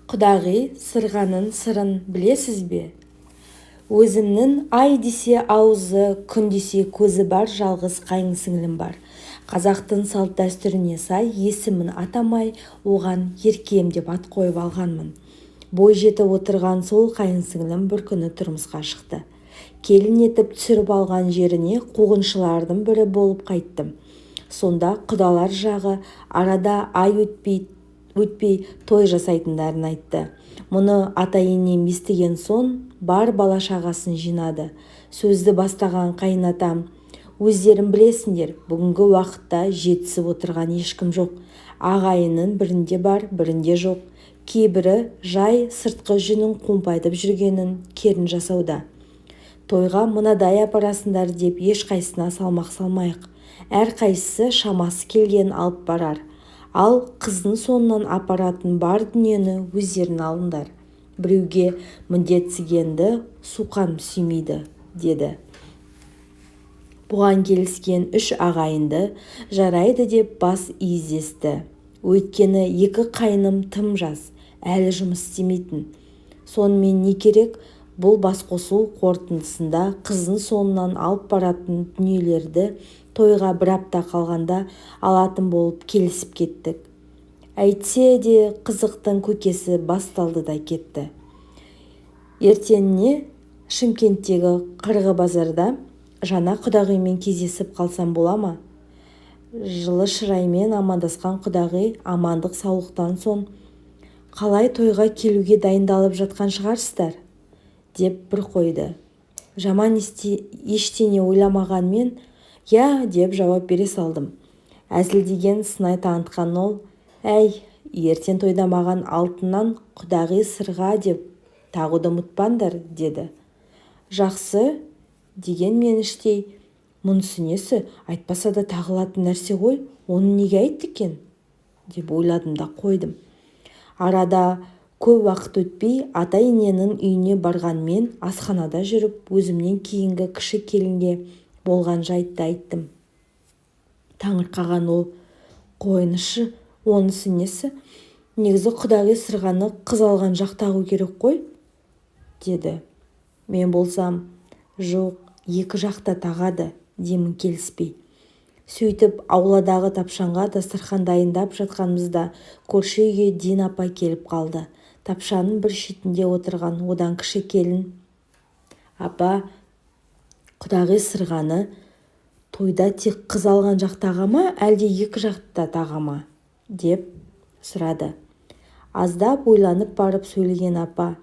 Құдағи сырғаның сырын білесіз бе? Өзімнің ай десе аузы, күн десе көзі бар жалғыз қайын сіңлім бар. Қазақтың салт дәстүріне сай есімін атамай, оған еркем деп ат қойып алғанмын. Бой жетіп отырған сол қайын сіңлім бір күні тұрмысқа шықты. Келін етіп түсіріп алған жеріне қуғыншылардың бірі болып қайттым. Сонда құдалар жағы арада ай өтпей той жасайтындарын айтты. Мұны ата-енем естіген соң бар бала-шағасын жинады. Сөзді бастаған қайынатам: өздерің білесіңдер, бүгінгі уақытта жетісіп отырған ешкім жоқ. Ағайынның бірінде бар, бірінде жоқ. Кейбірі жай сыртқы жүнін қомпайтып жүргенін керін жасауда. Тойға мынадай апарасыңдар деп ешқайсысына салмақ салмайық. Әрқайсысы шамасы келген алып барар. Ал қыздың соңынан апаратын бар дүниені өздерін алыңдар. Біреуге міндетсігенді суқан сүймейді, деді. Бұған келіскен үш ағайынды жарайды деп бас изесті. Өйткені екі қайыным тым жас, әлі жұмыс істемейтін. Сонымен не керек? Бұл басқосу қорытындысында қыздың соңынан алып баратын дүниелерді тойға бір апта қалғанда алатын болып келісіп кеттік. Әйтсе де қызықтың көкесі басталды да кетті. Ертеңіне Шымкенттегі қырғы базарда жаңа құдағимен кездесіп қалсам бола ма? Жылы шыраймен амандасқан құдағи амандық саулықтан соң: қалай тойға келуге дайындалып жатқан шығарсыздар? Деп бір қойды. Жаман ештеңе ойламағанмен «Я» деп жауап бере салдым. Әзілдеген сынай танытқан ол: әй, ертең тойда маған алтыннан құдағи сырға деп тағуды ұмытпаңдар, деді. Жақсы, деген мен іштей: мұнысы несі, айтпаса да тағылатын нәрсе ғой, оны неге айтты екен? Деп ойладым да қойдым. Арада көп уақыт өтпей ата-ененің үйіне барғанмен асханада жүріп өзімнен кейінгі кіші келінге болған жайтты айттым. Таңырқаған ол: қойыңызшы, онысы несі? Негізі құдағи сырғаны қыз алған жақ тағу керек қой, деді. Мен болсам: жоқ, екі жақта тағады, демін келіспей. Сөйтіп ауладағы тапшанға дастархан дайындап жатқанымызда көрші үйге Дин апа келіп қалды. Тапшаның бір шетінде отырған одан кіші келін: апа, құдағи сырғаны тойда тек қыз алған жақ таға ма, әлде екі жақта таға ма? Деп сұрады. Аздап ойланып барып сөйлеген апа: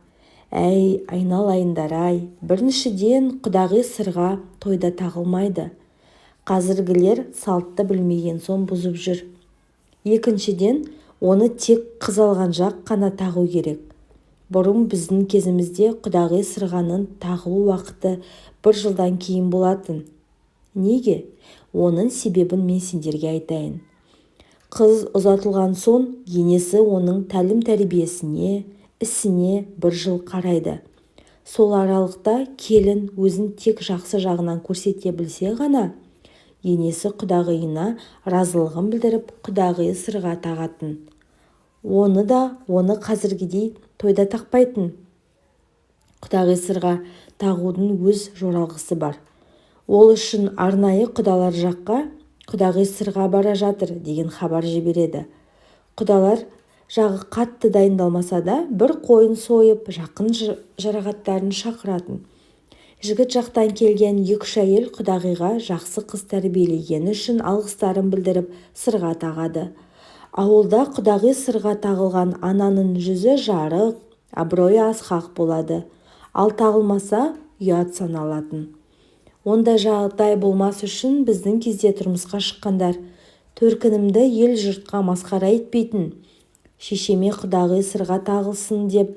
әй, айналайындар-ай, біріншіден құдағи сырға тойда тағылмайды. Қазіргілер салтты білмеген соң бұзып жүр. Екіншіден, оны тек қыз алған жақ қана тағу керек. Бұрын біздің кезімізде құдағи сырғаның тағылу уақыты 1 жылдан кейін болатын. Неге? Оның себебін мен сендерге айтайын. Қыз ұзатылған соң енесі оның тәлім-тәрбиесіне, ісіне 1 жыл қарайды. Сол аралықта келін өзін тек жақсы жағынан көрсете білсе ғана, енесі құдағиына разылығын білдіріп құдағи сырға тағатын. Оны қазіргідей тойда тақпайтын. Құдағи сырға тағудың өз жоралғысы бар. Ол үшін арнайы құдалар жаққа құдағи сырға бара жатыр деген хабар жібереді. Құдалар жағы қатты дайындалмаса да бір қойын сойып жақын жарағаттарын шақыратын. Жігіт жақтан келген 2-3 әйел құдағиға жақсы қыз тәрбиелегені үшін алғыстарын білдіріп сырға тағады. Ауылда құдағи сырға тағылған ананың жүзі жарық, абыройы асқақ болады. Ал тағылмаса ұят саналатын. Ондай жағдай болмас үшін біздің кезде тұрмысқа шыққандар төркінімді ел жұртқа масқара етпейтін, шешеме құдағи сырға тағылсын деп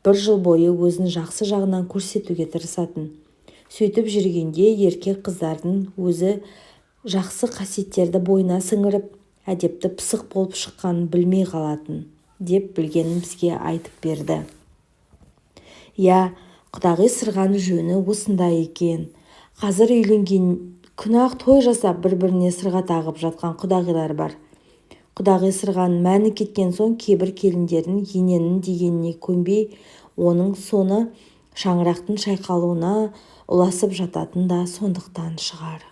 1 жыл бойы өзін жақсы жағынан көрсетуге тырысатын. Сөйтіп жүргенде еркек қыздардың өзі жақсы қасиеттерді бойына сіңіріп, әдепті пысық болып шыққанын білмей қалатын, деп білгенін бізге айтып берді. Я, құдағи сырғаның жөні осындай екен. Қазір үйленген күн-ақ той жасап бір-біріне сырға тағып жатқан құдағилар бар. құдағи сырғаның мәні кеткен соң кейбір келіндердің ененің дегеніне көнбей оның соны шаңырақтың шайқалуына ұласып жататын да сондықтан шығар.